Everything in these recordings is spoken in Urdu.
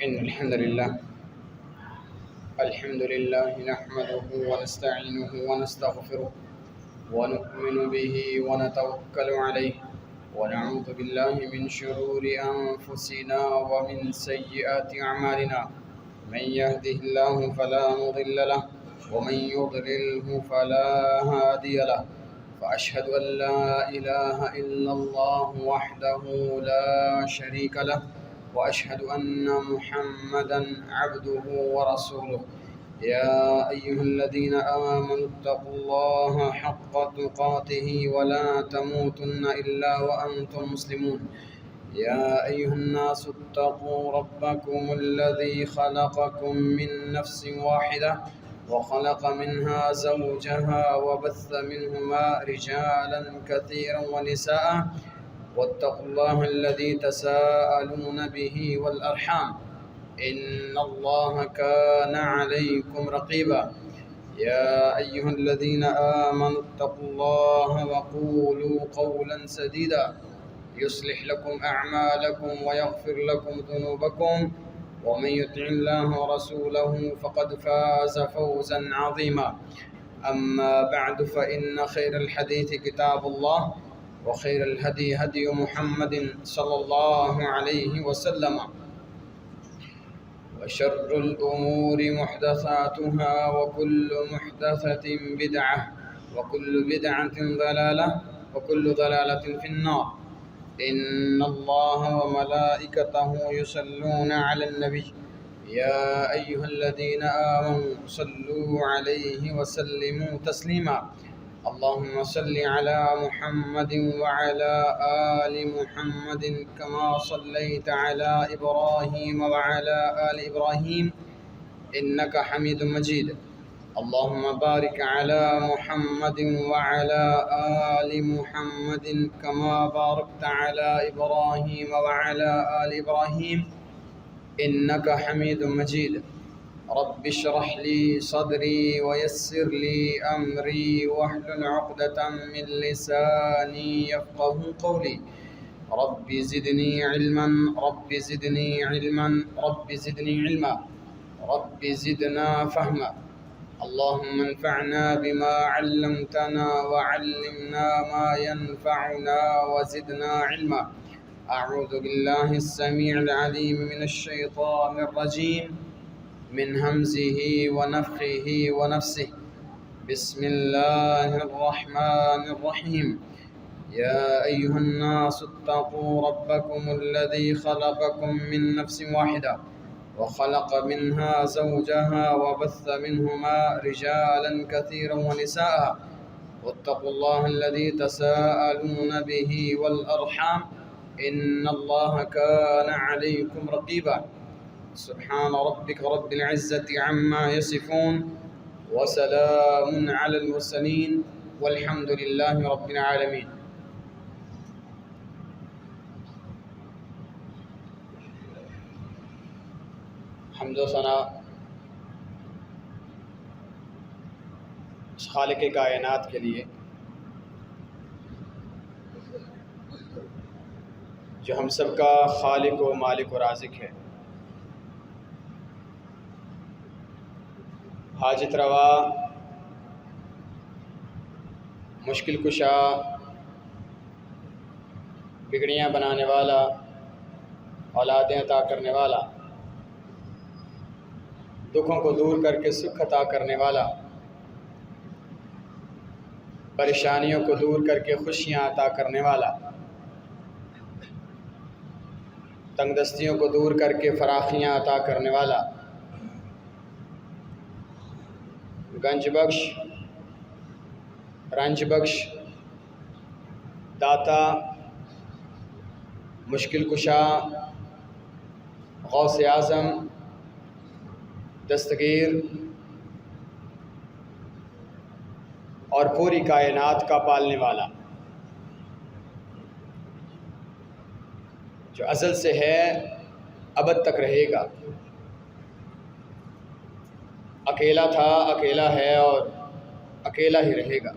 إن الحمد لله نحمده ونستعينه ونستغفره ونؤمن به ونتوكل عليه ونعوذ بالله من شرور أنفسنا ومن سيئات أعمالنا. من يهده الله فلا مضل له ومن يضلله فلا هادي له. فأشهد أن لا إله إلا الله وحده لا شريك له وأشهد أن محمدًا عبده ورسوله. يا أيها الذين آمنوا اتقوا الله حق تقاته ولا تموتن إلا وأنتم مسلمون. يا أيها الناس اتقوا ربكم الذي خلقكم من نفس واحدة وخلق منها زوجها وبث منهما رجالا كثيرا ونساء واتقوا الله الذي تساءلون به والأرحام إن الله كان عليكم رقيبا. يا أيها الذين آمنوا اتقوا الله وقولوا قولا سديدا يصلح لكم أعمالكم ويغفر لكم ذنوبكم ومن يطع الله ورسوله فقد فاز فوزا عظيما. أما بعد فإن خير الحديث كتاب الله وخير الهدي هدي محمد صلى الله عليه وسلم وشر الأمور محدثاتها وكل محدثة بدعة وكل بدعة ضلالة وكل ضلالة في النار. إن الله وملائكته يصلون على النبي يا أيها الذين آمنوا صلوا عليه وسلموا تسليما. اللهم صل على محمد وعلى آل محمد كما صليت على إبراهيم وعلى آل إبراهيم إنك حميد مجيد. اللهم بارك على محمد وعلى آل محمد كما باركت على إبراهيم وعلى آل إبراهيم إنك حميد مجيد. رب اشرح لي صدري ويسر لي أمري واحلل عقدة من لساني يفقه قولي. رب زدني علما رب زدني علما رب زدني علما رب زدنا فهما. اللهم انفعنا بما علمتنا وعلمنا ما ينفعنا وزدنا علما. أعوذ بالله السميع العليم من الشيطان الرجيم من همزه ونفخه ونفسه. بسم الله الرحمن الرحيم. يا أيها الناس اتقوا ربكم الذي خلقكم من نفس واحدة وخلق منها زوجها وبث منهما رجالا كثيرا ونساء واتقوا الله الذي تساءلون به والأرحام إن الله كان عليكم رقيبا. سبحان ربك رب العزة عما يصفون وسلام على المرسلين والحمد لله رب العالمين. حمد و ثنا اس خالق کائنات کے لیے جو ہم سب کا خالق و مالک و رازق ہے، حاجت روا، مشکل کشا، بگڑیاں بنانے والا، اولادیں عطا کرنے والا، دکھوں کو دور کر کے سکھ عطا کرنے والا، پریشانیوں کو دور کر کے خوشیاں عطا کرنے والا، تنگ دستیوں کو دور کر کے فراخیاں عطا کرنے والا، گنج بخش، رنج بخش، داتا، مشکل کشا، غوث اعظم، دستگیر اور پوری کائنات کا پالنے والا، جو ازل سے ہے ابد تک رہے گا، اکیلا تھا، اکیلا ہے اور اکیلا ہی رہے گا،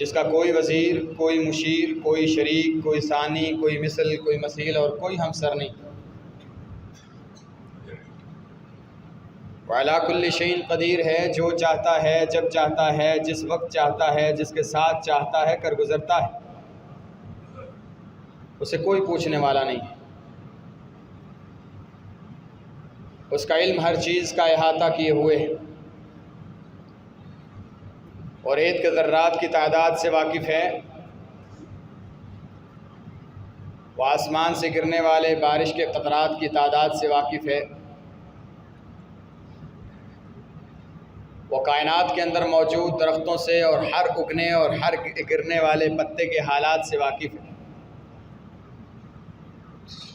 جس کا کوئی وزیر، کوئی مشیر، کوئی شریک، کوئی ثانی، کوئی مثل، کوئی مثیل اور کوئی ہمسر نہیں۔ وعلیٰ کل شیء قدیر ہے، جو چاہتا ہے، جب چاہتا ہے، جس وقت چاہتا ہے، جس کے ساتھ چاہتا ہے کر گزرتا ہے، اسے کوئی پوچھنے والا نہیں ہے۔ اس کا علم ہر چیز کا احاطہ کیے ہوئے ہے اور ریت کے ذرات کی تعداد سے واقف ہے۔ وہ آسمان سے گرنے والے بارش کے قطرات کی تعداد سے واقف ہے۔ وہ کائنات کے اندر موجود درختوں سے اور ہر اگنے اور ہر گرنے والے پتے کے حالات سے واقف ہے۔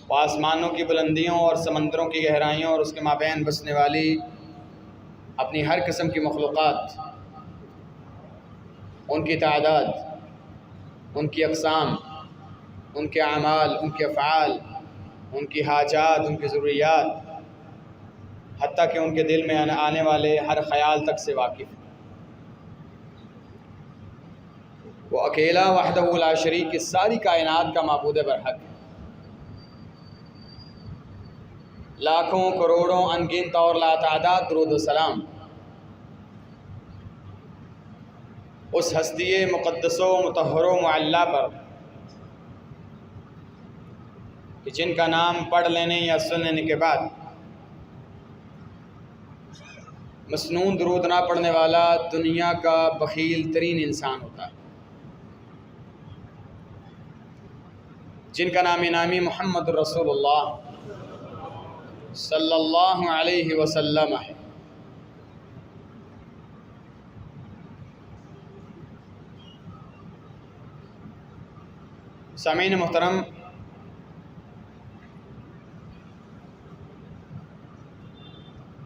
وہ آسمانوں کی بلندیوں اور سمندروں کی گہرائیوں اور اس کے مابین بسنے والی اپنی ہر قسم کی مخلوقات، ان کی تعداد، ان کی اقسام، ان کے اعمال، ان کے افعال، ان کی حاجات، ان کی ضروریات، حتیٰ کہ ان کے دل میں آنے والے ہر خیال تک سے واقف ہے۔ وہ اکیلا وحدہ لا شریک اس ساری کائنات کا معبود برحق ہے۔ لاکھوں کروڑوں انگنت اور لاتعداد درود و سلام اس ہستی مقدس و مطہر و معلیٰ پر کہ جن کا نام پڑھ لینے یا سن لینے کے بعد مسنون درود نہ پڑھنے والا دنیا کا بخیل ترین انسان ہوتا ہے، جن کا نام نامی محمد رسول اللہ صلی اللہ علیہ وسلم ہے۔ سامعین محترم،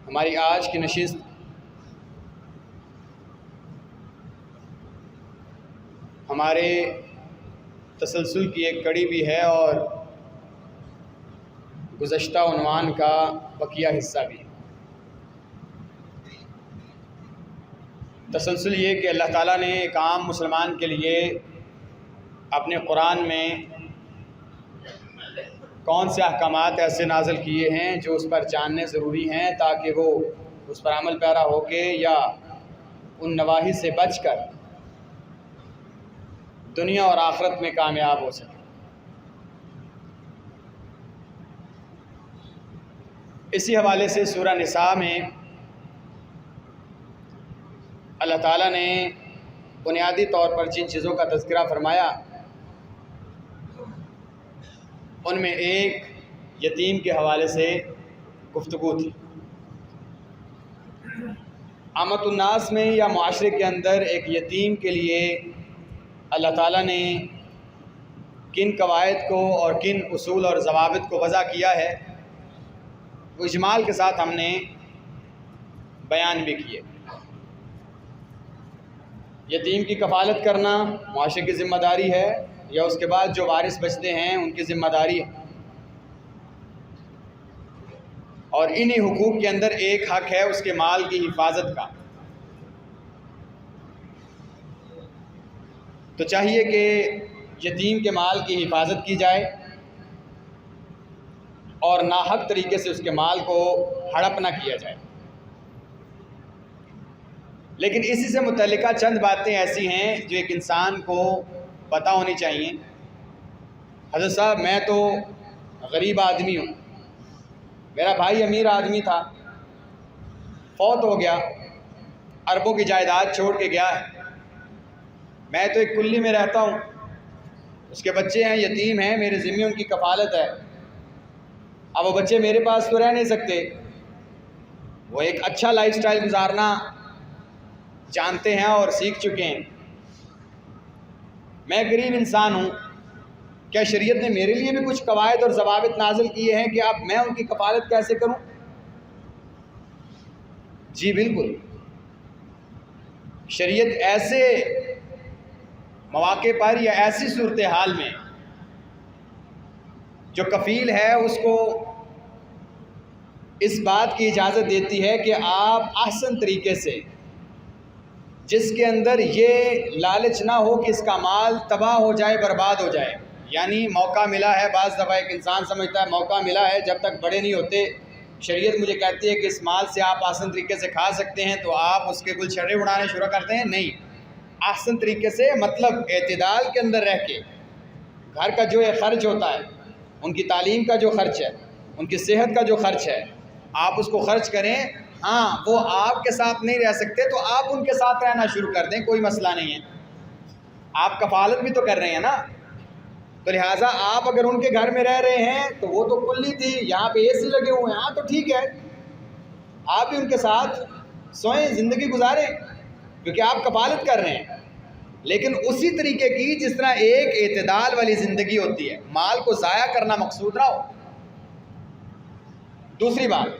ہماری آج کی نشست ہمارے تسلسل کی ایک کڑی بھی ہے اور گزشتہ عنوان کا بقیہ حصہ بھی۔ تسلسل یہ کہ اللہ تعالیٰ نے ایک عام مسلمان کے لیے اپنے قرآن میں کون سے احکامات ایسے نازل کیے ہیں جو اس پر جاننے ضروری ہیں تاکہ وہ اس پر عمل پیرا ہو کے یا ان نواحی سے بچ کر دنیا اور آخرت میں کامیاب ہو سکے۔ اسی حوالے سے سورہ نساء میں اللہ تعالیٰ نے بنیادی طور پر جن چیزوں کا تذکرہ فرمایا ان میں ایک یتیم کے حوالے سے گفتگو تھی۔ عامت الناس میں یا معاشرے کے اندر ایک یتیم کے لیے اللہ تعالیٰ نے کن قواعد کو اور کن اصول اور ضوابط کو وضع کیا ہے وہ اجمال کے ساتھ ہم نے بیان بھی کیے۔ یتیم کی کفالت کرنا معاشرے کی ذمہ داری ہے یا اس کے بعد جو وارث بچتے ہیں ان کی ذمہ داری ہے، اور انہی حقوق کے اندر ایک حق ہے اس کے مال کی حفاظت کا۔ تو چاہیے کہ یتیم کے مال کی حفاظت کی جائے اور ناحق طریقے سے اس کے مال کو ہڑپ نہ کیا جائے۔ لیکن اسی سے متعلقہ چند باتیں ایسی ہیں جو ایک انسان کو پتہ ہونی چاہیے۔ حضرت صاحب میں تو غریب آدمی ہوں، میرا بھائی امیر آدمی تھا، فوت ہو گیا، اربوں کی جائیداد چھوڑ کے گیا ہے، میں تو ایک کلی میں رہتا ہوں، اس کے بچے ہیں، یتیم ہیں، میرے ذمہ ان کی کفالت ہے۔ اب وہ بچے میرے پاس تو رہ نہیں سکتے، وہ ایک اچھا لائف سٹائل گزارنا جانتے ہیں اور سیکھ چکے ہیں۔ میں غریب انسان ہوں، کیا شریعت نے میرے لیے بھی کچھ قواعد اور ضوابط نازل کیے ہیں کہ اب میں ان کی کفالت کیسے کروں؟ جی بالکل، شریعت ایسے مواقع پر یا ایسی صورتحال میں جو کفیل ہے اس کو اس بات کی اجازت دیتی ہے کہ آپ احسن طریقے سے جس کے اندر یہ لالچ نہ ہو کہ اس کا مال تباہ ہو جائے، برباد ہو جائے. یعنی موقع ملا ہے، بعض دفعہ ایک انسان سمجھتا ہے موقع ملا ہے، جب تک بڑے نہیں ہوتے شریعت مجھے کہتی ہے کہ اس مال سے آپ آسان طریقے سے کھا سکتے ہیں، تو آپ اس کے گلچھرے اڑانے شروع کرتے ہیں. نہیں، آسان طریقے سے مطلب اعتدال کے اندر رہ کے گھر کا جو خرچ ہوتا ہے، ان کی تعلیم کا جو خرچ ہے، ان کی صحت کا جو خرچ ہے، آپ اس کو خرچ کریں. ہاں، وہ آپ کے ساتھ نہیں رہ سکتے تو آپ ان کے ساتھ رہنا شروع کر دیں، کوئی مسئلہ نہیں ہے. آپ کفالت بھی تو کر رہے ہیں نا. تو لہٰذا آپ اگر ان کے گھر میں رہ رہے ہیں تو وہ تو کلی تھی، یہاں پہ اے سی لگے ہوئے ہیں، ہاں تو ٹھیک ہے، آپ بھی ان کے ساتھ سوئیں، زندگی گزاریں، کیونکہ آپ کفالت کر رہے ہیں. لیکن اسی طریقے کی جس طرح ایک اعتدال والی زندگی ہوتی ہے، مال کو ضائع کرنا مقصود نہ ہو. دوسری بات،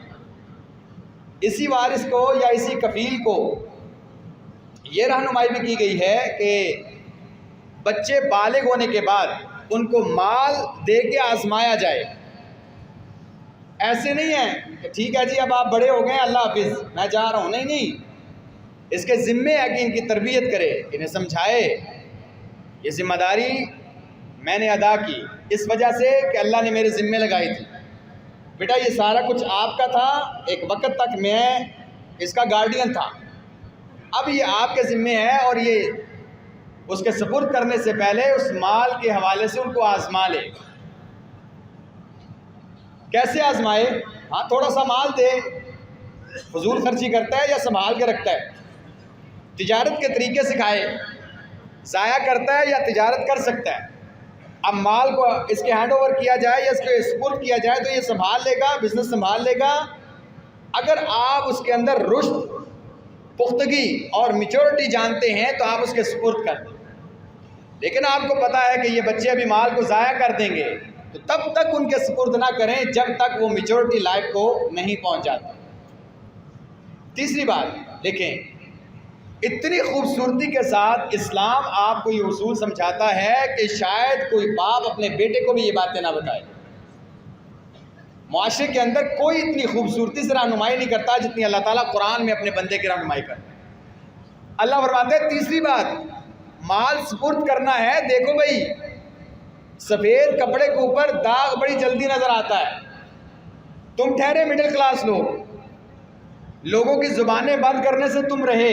اسی وارث کو یا اسی کفیل کو یہ رہنمائی بھی کی گئی ہے کہ بچے بالغ ہونے کے بعد ان کو مال دے کے آزمایا جائے. ایسے نہیں ہے کہ ٹھیک ہے جی اب آپ بڑے ہو گئے ہیں، اللہ حافظ میں جا رہا ہوں. نہیں، اس کے ذمے ہے کہ ان کی تربیت کرے، انہیں سمجھائے. یہ ذمہ داری میں نے ادا کی اس وجہ سے کہ اللہ نے میرے ذمے لگائی تھی. بیٹا یہ سارا کچھ آپ کا تھا، ایک وقت تک میں اس کا گارڈین تھا، اب یہ آپ کے ذمے ہے، اور یہ اس کے سپرد کرنے سے پہلے اس مال کے حوالے سے ان کو آزما لے. کیسے آزمائے؟ ہاں تھوڑا سا مال دے، فضول خرچی کرتا ہے یا سنبھال کے رکھتا ہے، تجارت کے طریقے سکھائے، ضائع کرتا ہے یا تجارت کر سکتا ہے. اب مال کو اس کے ہینڈ اوور کیا جائے یا اس کے سپرد کیا جائے تو یہ سنبھال لے گا، بزنس سنبھال لے گا. اگر آپ اس کے اندر رشد، پختگی اور میچورٹی جانتے ہیں تو آپ اس کے سپرد کر دیں. لیکن آپ کو پتا ہے کہ یہ بچے ابھی مال کو ضائع کر دیں گے تو تب تک ان کے سپرد نہ کریں جب تک وہ میچورٹی لائف کو نہیں پہنچ جاتے. تیسری بات دیکھیں، اتنی خوبصورتی کے ساتھ اسلام آپ کو یہ اصول سمجھاتا ہے کہ شاید کوئی باپ اپنے بیٹے کو بھی یہ باتیں نہ بتائے. معاشرے کے اندر کوئی اتنی خوبصورتی سے رہنمائی نہیں کرتا جتنی اللہ تعالیٰ قرآن میں اپنے بندے کی رہنمائی کرتا ہے. اللہ فرماتے ہیں تیسری بات، مال سپرد کرنا ہے. دیکھو بھائی، سفید کپڑے کے اوپر داغ بڑی جلدی نظر آتا ہے. تم ٹھہرے مڈل کلاس لوگوں کی زبانیں بند کرنے سے تم رہے،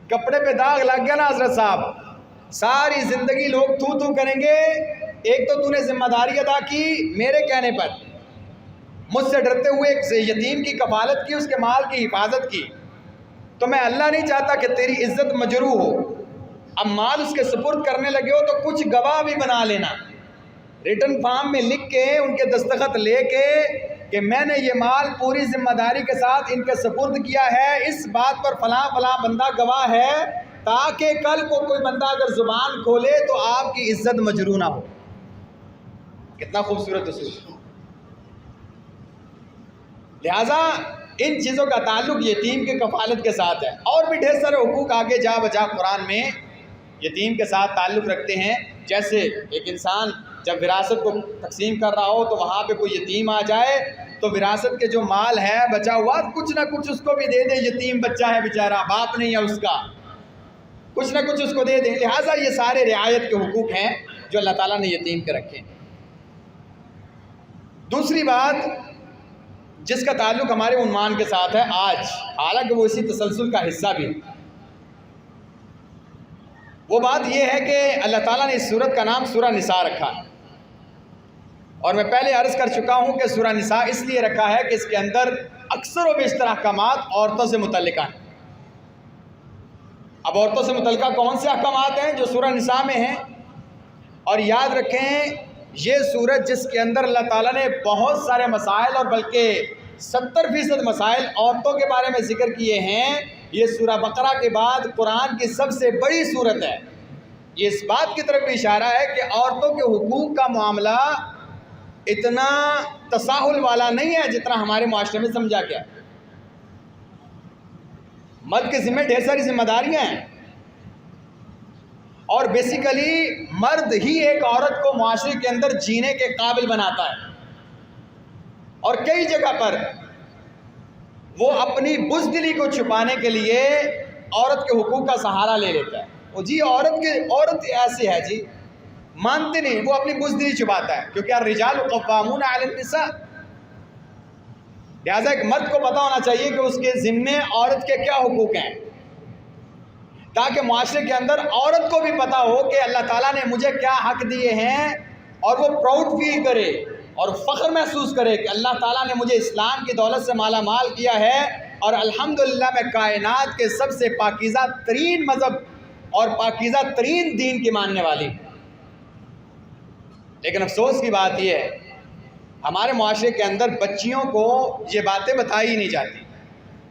کپڑے پہ داغ لگ گیا نا حضرت صاحب، ساری زندگی لوگ تو کریں گے. ایک تو نے ذمہ داری ادا کی میرے کہنے پر، مجھ سے ڈرتے ہوئے ایک یتیم کی کفالت کی، اس کے مال کی حفاظت کی، تو میں اللہ نہیں چاہتا کہ تیری عزت مجروح ہو. اب مال اس کے سپرد کرنے لگے ہو تو کچھ گواہ بھی بنا لینا، ریٹن فارم میں لکھ کے ان کے دستخط لے کے کہ میں نے یہ مال پوری ذمہ داری کے ساتھ ان کے سپرد کیا ہے، اس بات پر فلاں فلاں بندہ گواہ ہے، تاکہ کل کو کوئی بندہ اگر زبان کھولے تو آپ کی عزت مجروح نہ ہو. کتنا خوبصورت اصول. لہٰذا ان چیزوں کا تعلق یتیم کے کفالت کے ساتھ ہے. اور بھی ڈھیر سارے حقوق آگے جا بجا قرآن میں یتیم کے ساتھ تعلق رکھتے ہیں. جیسے ایک انسان جب وراثت کو تقسیم کر رہا ہو تو وہاں پہ کوئی یتیم آ جائے تو وراثت کے جو مال ہے بچا ہوا کچھ نہ کچھ اس کو بھی دے دے. یتیم بچہ ہے بیچارہ، باپ نہیں ہے اس کا، کچھ نہ کچھ اس کو دے دیں. لہٰذا یہ سارے رعایت کے حقوق ہیں جو اللہ تعالیٰ نے یتیم کے رکھے. دوسری بات جس کا تعلق ہمارے عنوان کے ساتھ ہے آج، حالانکہ وہ اسی تسلسل کا حصہ بھی، وہ بات یہ ہے کہ اللہ تعالیٰ نے اس سورت کا نام سورہ نساء رکھا ہے. اور میں پہلے عرض کر چکا ہوں کہ سورہ نساء اس لیے رکھا ہے کہ اس کے اندر اکثر و بیشتر احکامات عورتوں سے متعلقہ ہیں. اب عورتوں سے متعلقہ کون سے احکامات ہیں جو سورہ نساء میں ہیں؟ اور یاد رکھیں یہ سورت جس کے اندر اللہ تعالیٰ نے بہت سارے مسائل اور بلکہ 70% مسائل عورتوں کے بارے میں ذکر کیے ہیں، یہ سورہ بقرہ کے بعد قرآن کی سب سے بڑی سورت ہے. یہ اس بات کی طرف بھی اشارہ ہے کہ عورتوں کے حقوق کا معاملہ اتنا تساہل والا نہیں ہے جتنا ہمارے معاشرے میں سمجھا گیا. مرد کے ذمہ ڈھیر ساری ذمہ داریاں ہیں، اور بیسیکلی مرد ہی ایک عورت کو معاشرے کے اندر جینے کے قابل بناتا ہے. اور کئی جگہ پر وہ اپنی بزدلی کو چھپانے کے لیے عورت کے حقوق کا سہارا لے لیتا ہے، وہ جی عورت ایسی ہے جی، مانتے نہیں، وہ اپنی بزدلی چھپاتا ہے، کیونکہ الرجال قوامون علی النساء۔ لہٰذا ایک مرد کو پتہ ہونا چاہیے کہ اس کے ذمے عورت کے کیا حقوق ہیں، تاکہ معاشرے کے اندر عورت کو بھی پتہ ہو کہ اللہ تعالیٰ نے مجھے کیا حق دیے ہیں، اور وہ پراؤڈ فیل کرے اور فخر محسوس کرے کہ اللہ تعالیٰ نے مجھے اسلام کی دولت سے مالا مال کیا ہے، اور الحمدللہ میں کائنات کے سب سے پاکیزہ ترین مذہب اور پاکیزہ ترین دین کی ماننے والی۔ لیکن افسوس کی بات یہ ہے ہمارے معاشرے کے اندر بچیوں کو یہ باتیں بتائی ہی نہیں جاتی۔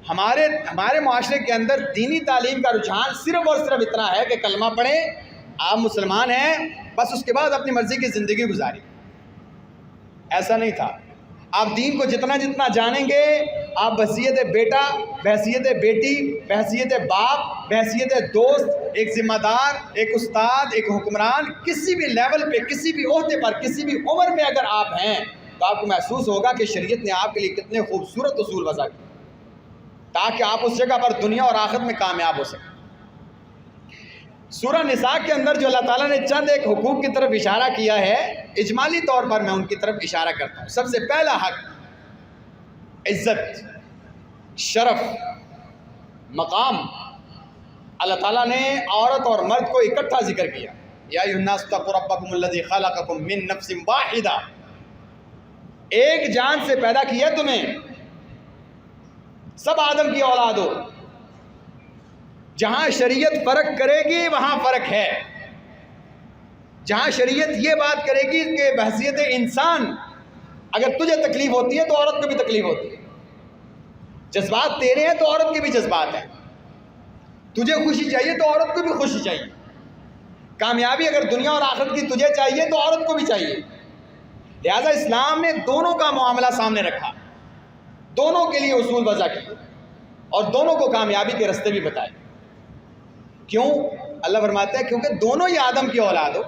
ہمارے معاشرے کے اندر دینی تعلیم کا رجحان صرف اور صرف اتنا ہے کہ کلمہ پڑھیں، آپ مسلمان ہیں، بس اس کے بعد اپنی مرضی کی زندگی گزاری۔ ایسا نہیں تھا۔ آپ دین کو جتنا جانیں گے، آپ بحیثیت بیٹا، بحیثیت بیٹی، بحیثیت باپ، بحیثیت دوست، ایک ذمہ دار، ایک استاد، ایک حکمران، کسی بھی لیول پہ، کسی بھی عہدے پر، کسی بھی عمر میں اگر آپ ہیں تو آپ کو محسوس ہوگا کہ شریعت نے آپ کے لیے کتنے خوبصورت اصول وضع کیے تاکہ آپ اس جگہ پر دنیا اور آخرت میں کامیاب ہو سکیں۔ سورہ نساء کے اندر جو اللہ تعالیٰ نے چند ایک حقوق کی طرف اشارہ کیا ہے، اجمالی طور پر میں ان کی طرف اشارہ کرتا ہوں۔ سب سے پہلا حق عزت، شرف، مقام۔ اللہ تعالیٰ نے عورت اور مرد کو اکٹھا ذکر کیا، یا ایھا الناس اتقوا ربکم الذی خلقکم من نفس واحدہ، ایک جان سے پیدا کیا تمہیں، سب آدم کی اولاد ہو۔ جہاں شریعت فرق کرے گی وہاں فرق ہے، جہاں شریعت یہ بات کرے گی کہ بحیثیت انسان اگر تجھے تکلیف ہوتی ہے تو عورت کو بھی تکلیف ہوتی ہے، جذبات تیرے ہیں تو عورت کے بھی جذبات ہیں، تجھے خوشی چاہیے تو عورت کو بھی خوشی چاہیے، کامیابی اگر دنیا اور آخرت کی تجھے چاہیے تو عورت کو بھی چاہیے۔ لہٰذا اسلام نے دونوں کا معاملہ سامنے رکھا، دونوں کے لیے اصول وضع کیے اور دونوں کو کامیابی کے راستے بھی بتائے۔ کیوں؟ اللہ فرماتے ہیں کیونکہ دونوں ہی آدم کی اولاد ہو۔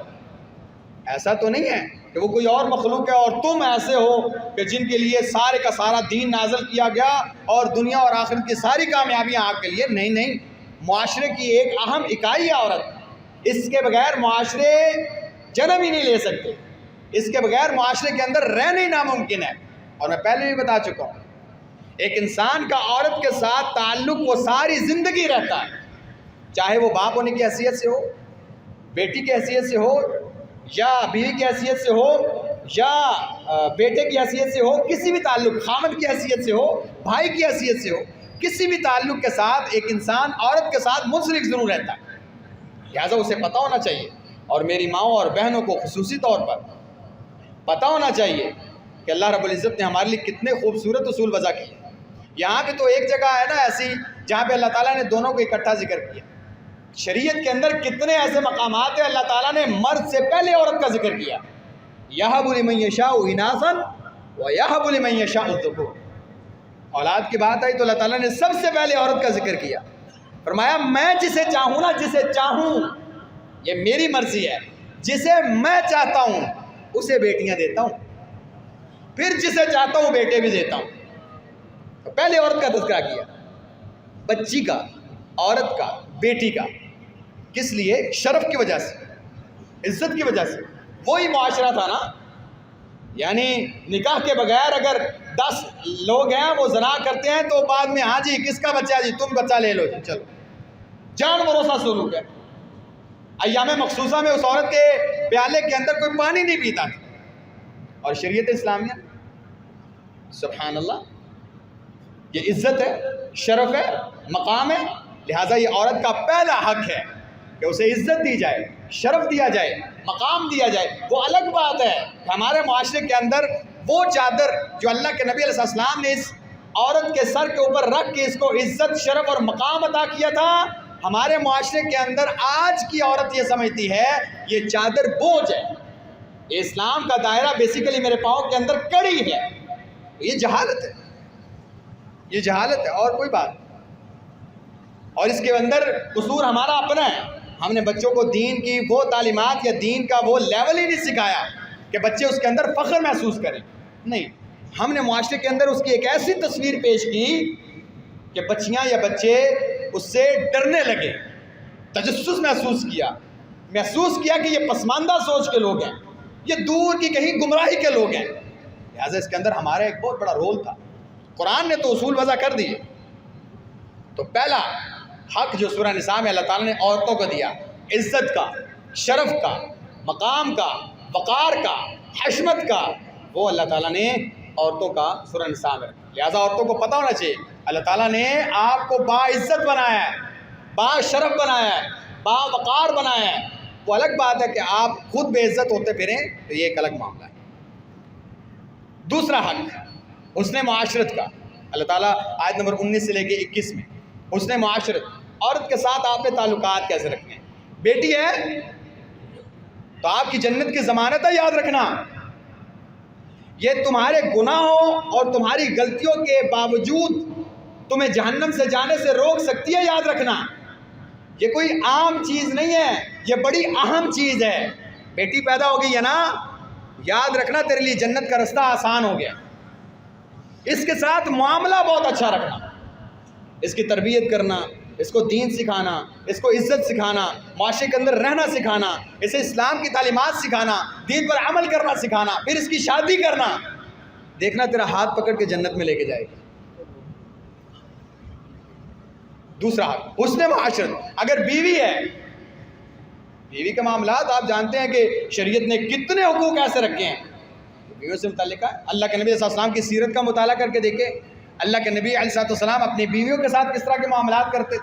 ایسا تو نہیں ہے کہ وہ کوئی اور مخلوق ہے اور تم ایسے ہو کہ جن کے لیے سارے کا سارا دین نازل کیا گیا اور دنیا اور آخرت کی ساری کامیابیاں آپ کے لیے۔ نہیں، معاشرے کی ایک اہم اکائی ہے عورت، اس کے بغیر معاشرے جنم ہی نہیں لے سکتے، اس کے بغیر معاشرے کے اندر رہنا ہی ناممکن ہے۔ اور میں پہلے بھی بتا چکا ہوں، ایک انسان کا عورت کے ساتھ تعلق وہ ساری زندگی رہتا ہے، چاہے وہ باپ ہونے کی حیثیت سے ہو، بیٹی کی حیثیت سے ہو، یا بیوی کی حیثیت سے ہو، یا بیٹے کی حیثیت سے ہو، کسی بھی تعلق، خامد کی حیثیت سے ہو، بھائی کی حیثیت سے ہو، کسی بھی تعلق کے ساتھ ایک انسان عورت کے ساتھ منسلک ضرور رہتا ہے۔ لہٰذا اسے پتہ ہونا چاہیے، اور میری ماؤں اور بہنوں کو خصوصی طور پر پتہ ہونا چاہیے کہ اللہ رب العزت نے ہمارے لیے کتنے خوبصورت اصول وضع کیے۔ یہاں پہ تو ایک جگہ ہے نا ایسی جہاں پہ اللہ تعالیٰ نے دونوں کو اکٹھا ذکر کیا۔ شریعت کے اندر کتنے ایسے مقامات ہیں اللہ تعالیٰ نے مرد سے پہلے عورت کا ذکر کیا، یَهَبُ لِمَن يَشَاءُ إِنَاثًا وَيَهَبُ لِمَن يَشَاءُ الذُّكُورَ۔ اولاد کی بات آئی تو اللہ تعالیٰ نے سب سے پہلے عورت کا ذکر کیا، فرمایا میں جسے چاہوں نا، جسے چاہوں، یہ میری مرضی ہے، جسے میں چاہتا ہوں اسے بیٹیاں دیتا ہوں، پھر جسے چاہتا ہوں بیٹے بھی دیتا ہوں۔ تو پہلے عورت کا تذکرہ کیا، بچی کا، عورت کا، بیٹی کا۔ کس لیے؟ شرف کی وجہ سے، عزت کی وجہ سے۔ وہی معاشرہ تھا نا، یعنی نکاح کے بغیر اگر 10 لوگ ہیں وہ زنا کرتے ہیں تو بعد میں ہاں جی کس کا بچہ ہے جی، تم بچہ لے لو جی، چلو، جان بھروسہ سلوک ہے۔ ایام مخصوصہ میں اس عورت کے پیالے کے اندر کوئی پانی نہیں پیتا تھا، اور شریعت اسلامیہ، سبحان اللہ، یہ عزت ہے، شرف ہے، مقام ہے۔ لہٰذا یہ عورت کا پہلا حق ہے کہ اسے عزت دی جائے، شرف دیا جائے، مقام دیا جائے۔ وہ الگ بات ہے کہ ہمارے معاشرے کے اندر وہ چادر جو اللہ کے نبی علیہ السلام نے اس عورت کے سر کے اوپر رکھ کے اس کو عزت، شرف اور مقام عطا کیا تھا، ہمارے معاشرے کے اندر آج کی عورت یہ سمجھتی ہے یہ چادر بوجھ ہے، اسلام کا دائرہ بیسیکلی میرے پاؤں کے اندر کڑی ہے۔ یہ جہالت ہے، یہ جہالت ہے اور کوئی بات۔ اور اس کے اندر قصور ہمارا اپنا ہے، ہم نے بچوں کو دین کی وہ تعلیمات یا دین کا وہ لیول ہی نہیں سکھایا کہ بچے اس کے اندر فخر محسوس کریں۔ نہیں، ہم نے معاشرے کے اندر اس کی ایک ایسی تصویر پیش کی کہ بچیاں یا بچے اس سے ڈرنے لگے، تجسس محسوس کیا کہ یہ پسماندہ سوچ کے لوگ ہیں، یہ دور کی کہیں گمراہی کے لوگ ہیں، لہٰذا اس کے اندر ہمارا ایک بہت بڑا رول تھا۔ قرآن نے تو اصول وضع کر دیے۔ تو پہلا حق جو سورہ نساء میں اللہ تعالیٰ نے عورتوں کو دیا، عزت کا، شرف کا، مقام کا، وقار کا، حشمت کا، وہ اللہ تعالیٰ نے عورتوں کا سورہ نساء میں رکھا۔ لہٰذا عورتوں کو پتہ ہونا چاہیے اللہ تعالیٰ نے آپ کو با عزت بنایا ہے، با شرف بنایا ہے، با وقار بنایا ہے۔ وہ الگ بات ہے کہ آپ خود بے عزت ہوتے پھریں تو یہ ایک الگ معاملہ ہے۔ دوسرا حق حسن معاشرت کا، اللہ تعالیٰ آیت نمبر 19 سے لے کے 21 میں حسن معاشرت، عورت کے ساتھ آپ نے تعلقات کیسے رکھنے ہیں۔ بیٹی ہے تو آپ کی جنت کی ضمانت ہے، یاد رکھنا۔ یہ تمہارے گناہوں اور تمہاری غلطیوں کے باوجود تمہیں جہنم سے جانے سے روک سکتی ہے، یاد رکھنا۔ یہ کوئی عام چیز نہیں ہے، یہ بڑی اہم چیز ہے۔ بیٹی پیدا ہو گئی ہے نا، یاد رکھنا تیرے لیے جنت کا رستہ آسان ہو گیا۔ اس کے ساتھ معاملہ بہت اچھا رکھنا، اس کی تربیت کرنا، اس کو دین سکھانا، اس کو عزت سکھانا، معاشرے کے اندر رہنا سکھانا، اسے اسلام کی تعلیمات سکھانا، دین پر عمل کرنا سکھانا، پھر اس کی شادی کرنا۔ دیکھنا تیرا ہاتھ پکڑ کے جنت میں لے کے جائے گا۔ دوسرا حق حسن معاشرت، اگر بیوی ہے، بیوی کے معاملات آپ جانتے ہیں کہ شریعت نے کتنے حقوق ایسے رکھے ہیں، بیویوں سے متعلق ہے۔ اللہ کے نبی علیہ السلام کی سیرت کا مطالعہ کر کے دیکھیں، اللہ کے نبی علیہ السلام اپنی بیویوں کے ساتھ کس طرح کے معاملات کرتے۔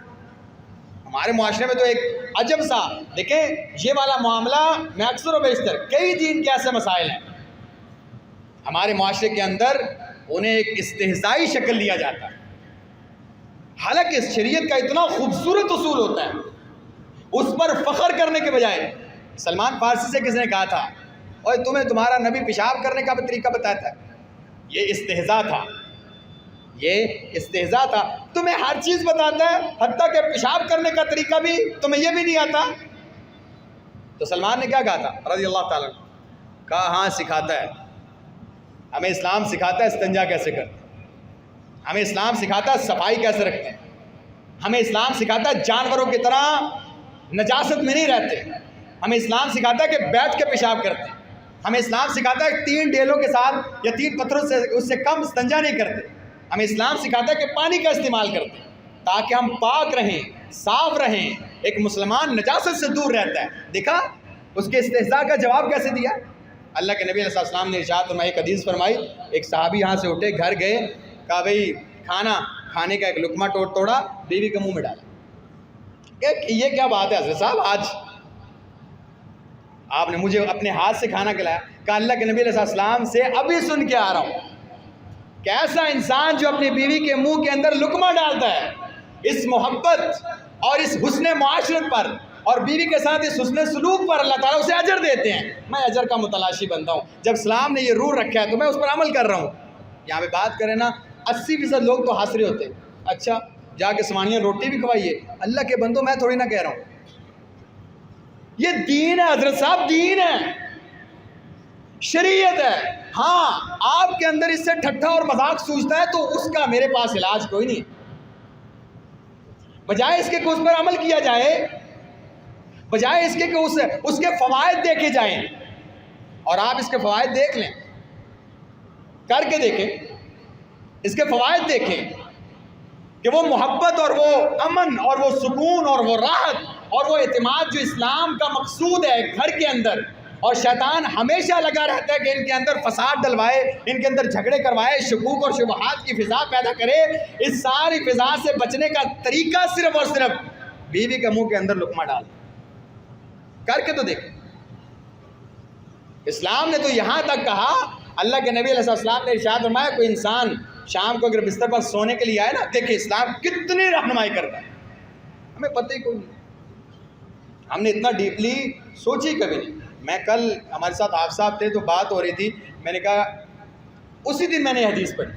ہمارے معاشرے میں تو ایک عجب سا، دیکھیں یہ والا معاملہ میں اکثر و بیشتر کئی دین کے ایسے مسائل ہیں ہمارے معاشرے کے اندر انہیں ایک استہزائی شکل لیا جاتا ہے، حالانکہ اس شریعت کا اتنا خوبصورت اصول ہوتا ہے، اس پر فخر کرنے کے بجائے سلمان فارسی سے کس نے کہا تھا، اور تمہیں تمہارا نبی پیشاب کرنے کا بھی طریقہ بتاتا ہے۔ یہ استہزاء تھا، یہ استہزاء تھا، تمہیں ہر چیز بتاتا ہے، حتیٰ کہ پیشاب کرنے کا طریقہ بھی تمہیں یہ بھی نہیں آتا۔ تو سلمان نے کیا کہا تھا رضی اللہ تعالیٰ عنہ، کہا ہاں سکھاتا ہے، ہمیں اسلام سکھاتا ہے استنجا کیسے کرتے ہیں، ہمیں اسلام سکھاتا ہے صفائی کیسے رکھتے ہیں، ہمیں اسلام سکھاتا ہے جانوروں کی طرح نجاست میں نہیں رہتے، ہمیں اسلام سکھاتا ہے کہ بیٹھ کے پیشاب کرتے ہیں، ہمیں اسلام سکھاتا ہے 3 ڈیلوں کے ساتھ یا 3 پتھروں سے اس سے کم استنجا نہیں کرتے، ہمیں اسلام سکھاتا ہے کہ پانی کا استعمال کرتے ہیں تاکہ ہم پاک رہیں، صاف رہیں۔ ایک مسلمان نجاست سے دور رہتا ہے۔ دیکھا اس کے استہزاء کا جواب کیسے دیا۔ اللہ کے نبی علیہ السلام نے ارشاد فرمائی، ایک حدیث فرمائی، ایک صحابی یہاں سے اٹھے، گھر گئے، کہا بھئی کھانے کا ایک لقمہ توڑا، بیوی کے منہ میں ڈالا۔ یہ کیا بات ہے حضرت صاحب، آج آپ نے مجھے اپنے ہاتھ سے کھانا کھلایا۔ کہا اللہ کے نبی علیہ السلام سے ابھی سن کے آ رہا ہوں کہ ایسا انسان جو اپنی بیوی کے منہ کے اندر لقمہ ڈالتا ہے، اس محبت اور اس حسن معاشرت پر اور بیوی کے ساتھ اس حسن سلوک پر اللہ تعالیٰ اسے اجر دیتے ہیں۔ میں اجر کا متلاشی بنتا ہوں، جب اسلام نے یہ رول رکھا ہے تو میں اس پر عمل کر رہا ہوں۔ یہاں پہ بات کریں نا 80% لوگ تو حاضر ہوتے ہیں، اچھا جا کے سمانیاں روٹی بھی کھوائیے، اللہ کے بندوں میں تھوڑی نہ کہہ رہا ہوں، یہ دین ہے حضرت صاحب، دین ہے، شریعت ہے۔ ہاں آپ کے اندر اس سے ٹھٹھا اور مذاق سوچتا ہے تو اس کا میرے پاس علاج کوئی نہیں، بجائے اس کے کہ اس پر عمل کیا جائے، بجائے اس کے کہ اس کے فوائد دیکھے جائیں، اور آپ اس کے فوائد دیکھ لیں، کر کے دیکھیں، اس کے فوائد دیکھیں کہ وہ محبت اور وہ امن اور وہ سکون اور وہ راحت اور وہ اعتماد جو اسلام کا مقصود ہے گھر کے اندر، اور شیطان ہمیشہ لگا رہتا ہے کہ ان کے اندر فساد ڈلوائے، ان کے اندر جھگڑے کروائے، شکوک اور شبہات کی فضا پیدا کرے۔ اس ساری فضا سے بچنے کا طریقہ صرف اور صرف بیوی کے منہ کے اندر لقمہ ڈال، کر کے تو دیکھیں۔ اسلام نے تو یہاں تک کہا، اللہ کے نبی علیہ السلام نے ارشاد فرمایا کوئی انسان شام کو اگر بستر پر سونے کے لیے آئے نا، دیکھیں اسلام کتنی رہنمائی کرتا ہے، ہمیں پتہ ہی کوئی نہیں، ہم نے اتنا ڈیپلی سوچی کبھی نہیں۔ میں کل ہمارے ساتھ آپ صاحب تھے تو بات ہو رہی تھی، میں نے کہا اسی دن میں نے حدیث پڑھی،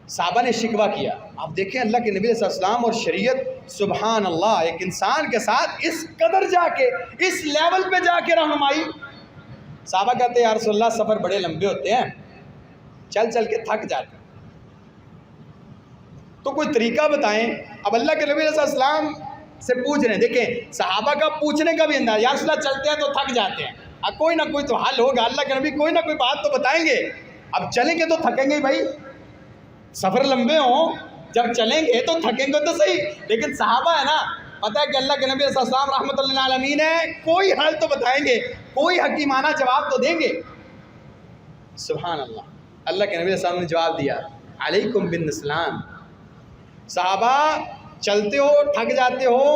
صحابہ نے شکوہ کیا، آپ دیکھیں اللہ کے نبی صلی اللہ علیہ وسلم اور شریعت، سبحان اللہ، ایک انسان کے ساتھ اس قدر جا کے اس لیول پہ جا کے رہنمائی۔ صحابہ کہتے ہیں یا رسول اللہ سفر بڑے لمبے ہوتے ہیں، چل چل کے تھک جاتے ہیں، تو کوئی طریقہ بتائیں. اب اللہ کے نبی علیہ السلام سے پوچھ رہے ہیں. دیکھیں صحابہ کا پوچھنے کا بھی انداز, یا رسول اللہ چلتے ہیں تو تھک جاتے ہیں, اب کوئی نہ کوئی تو حل ہوگا, اللہ کے نبی کوئی نہ کوئی بات تو بتائیں گے. اب چلیں گے تو تھکیں گے بھائی, سفر لمبے ہوں, جب چلیں گے تو تھکیں گے تو صحیح. لیکن صحابہ ہے نا, پتہ ہے کہ اللہ کے نبی صلی اللہ علیہ وسلم رحمۃ اللہ عالمین ہے, کوئی حل تو بتائیں گے, کوئی حکیمانہ جواب تو دیں گے. سبحان اللہ. اللہ کے نبی صلی اللہ علیہ وسلم نے جواب دیا, علیکم بالنسلان. صحابہ چلتے ہو, تھک جاتے ہو,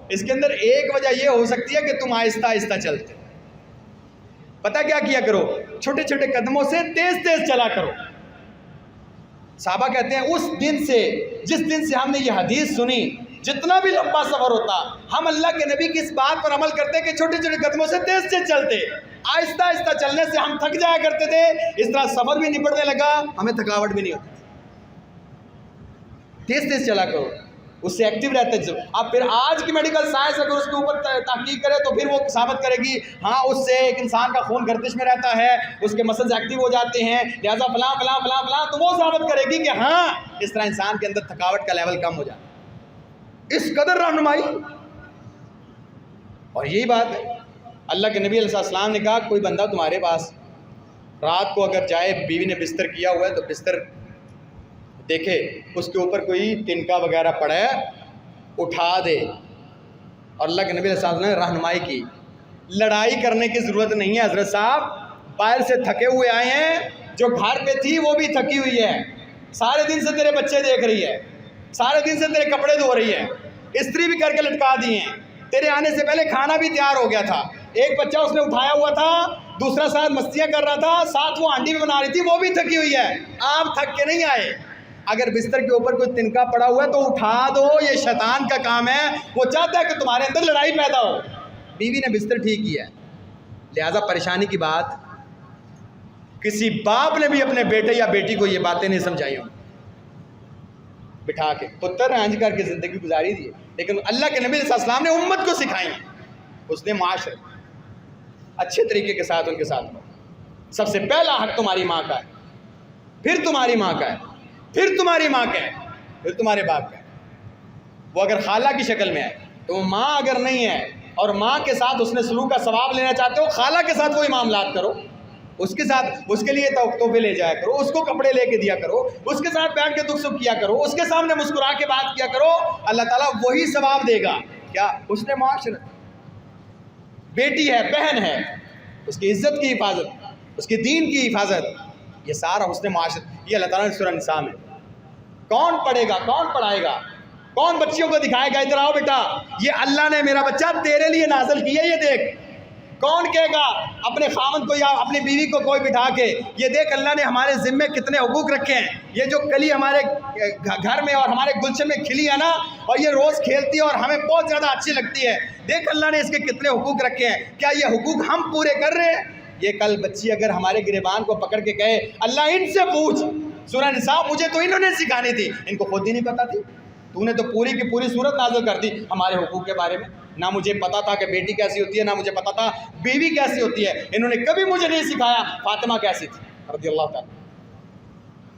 اس کے اندر ایک وجہ یہ ہو سکتی ہے کہ تم آہستہ آہستہ چلتے. پتہ کیا کیا کرو, چھوٹے چھوٹے قدموں سے تیز تیز چلا کرو. صحابہ کہتے ہیں اس دن سے, جس دن سے ہم نے یہ حدیث سنی, جتنا بھی لمبا سفر ہوتا, ہم اللہ کے نبی کی اس بات پر عمل کرتے کہ چھوٹے چھوٹے قدموں سے تیز تیز چلتے. آہستہ آہستہ چلنے سے ہم تھک جایا کرتے تھے, اس طرح سفر بھی نپٹنے لگا, ہمیں تھکاوٹ بھی نہیں ہوتی. تیز تیز چلا کرو, اس سے ایکٹیو رہتے ہیں. اب پھر آج کی میڈیکل سائنس اگر اس کے اوپر تحقیق کرے تو پھر وہ ثابت کرے گی ہاں اس سے ایک انسان کا خون گردش میں رہتا ہے, اس کے مسلز ایکٹیو ہو جاتے ہیں, لہٰذا فلاں فلاں فلاں فلاں, تو وہ ثابت کرے گی کہ ہاں اس طرح انسان کے اندر تھکاوٹ کا لیول کم ہو جاتا ہے. اس قدر رہنمائی. اور یہی بات ہے, اللہ کے نبی علیہ السلام نے کہا کوئی بندہ تمہارے پاس رات کو اگر جائے, بیوی نے بستر کیا ہوا ہے تو بستر دیکھے اس کے اوپر کوئی تنکا وغیرہ پڑا ہے, اٹھا دے. اور اللہ کے نبی علیہ السلام نے رہنمائی کی. لڑائی کرنے کی ضرورت نہیں ہے حضرت صاحب, باہر سے تھکے ہوئے آئے ہیں, جو گھر پہ تھی وہ بھی تھکی ہوئی ہے, سارے دن سے تیرے بچے دیکھ رہی ہے, سارے دن سے تیرے کپڑے دھو رہی ہے, استری بھی کر کے لٹکا دیے ہیں, تیرے آنے سے پہلے کھانا بھی تیار ہو گیا تھا, ایک بچہ اس نے اٹھایا ہوا تھا, دوسرا ساتھ مستیاں کر رہا تھا, ساتھ وہ ہانڈی بھی بنا رہی تھی, وہ بھی تھکی ہوئی ہے. آپ تھک کے نہیں آئے. اگر بستر کے اوپر کوئی تنکا پڑا ہوا ہے تو اٹھا دو, یہ شیطان کا کام ہے, وہ چاہتا ہے کہ تمہارے اندر لڑائی پیدا ہو. بیوی نے بستر ٹھیک کیا ہے, لہذا پریشانی کی بات, کسی باپ نے بھی اپنے بیٹے یا بیٹی کو یہ باتیں نہیں سمجھائی ہوں, بٹھا کے پتر رانج کر کے زندگی گزاری دی. لیکن اللہ کے نبی صلی اللہ علیہ وسلم نے امت کو سکھائی, اس نے معاشرے اچھے طریقے کے ساتھ ان کے ساتھ. سب سے پہلا حق تمہاری ماں کا ہے, پھر تمہاری ماں کا ہے, پھر تمہاری ماں کا ہے, پھر تمہارے باپ کا ہے. وہ اگر خالہ کی شکل میں ہے تو ماں اگر نہیں ہے, اور ماں کے ساتھ اس نے سلوک کا ثواب لینا چاہتے ہو, خالہ کے ساتھ وہی معاملات کرو, اس کے ساتھ, اس کے لیے تحفے لے جایا کرو, اس کو کپڑے لے کے دیا کرو, اس کے ساتھ بیٹھ کے دکھ سکھ کیا کرو, اس کے سامنے مسکرا کے بات کیا کرو, اللہ تعالیٰ وہی ثواب دے گا. کیا اس نے معاشرت, بیٹی ہے, بہن ہے, اس کی عزت کی حفاظت, اس کے دین کی حفاظت, یہ سارا حسن معاشرت, یہ اللہ تعالیٰ نے سورہ نساء میں. کون پڑھے گا, کون پڑھائے گا, کون بچیوں کو دکھائے گا, ادھر آؤ بیٹا, یہ اللہ نے میرا بچہ تیرے لیے نازل کیا, یہ دیکھ. کون کہے گا اپنے خاوند کو یا اپنی بیوی کو کوئی بٹھا کے, یہ دیکھ اللہ نے ہمارے ذمے کتنے حقوق رکھے ہیں, یہ جو کلی ہمارے گھر میں اور ہمارے گلشن میں کھلی ہے نا, اور یہ روز کھیلتی ہے اور ہمیں بہت زیادہ اچھی لگتی ہے, دیکھ اللہ نے اس کے کتنے حقوق رکھے ہیں, کیا یہ حقوق ہم پورے کر رہے ہیں؟ یہ کل بچی اگر ہمارے گریبان کو پکڑ کے کہے اللہ ان سے پوچھ, سورہ نساء مجھے تو انہوں نے سکھانی تھی, ان کو خود ہی نہیں پتا تھی, تو نے تو پوری کی پوری صورت نازل کر دی ہمارے حقوق کے بارے میں. نہ مجھے پتا تھا کہ بیٹی کیسی ہوتی ہے, نہ مجھے پتا تھا بیوی کیسی ہوتی ہے, انہوں نے کبھی مجھے نہیں سکھایا فاطمہ کیسی تھی رضی اللہ تعالیٰ,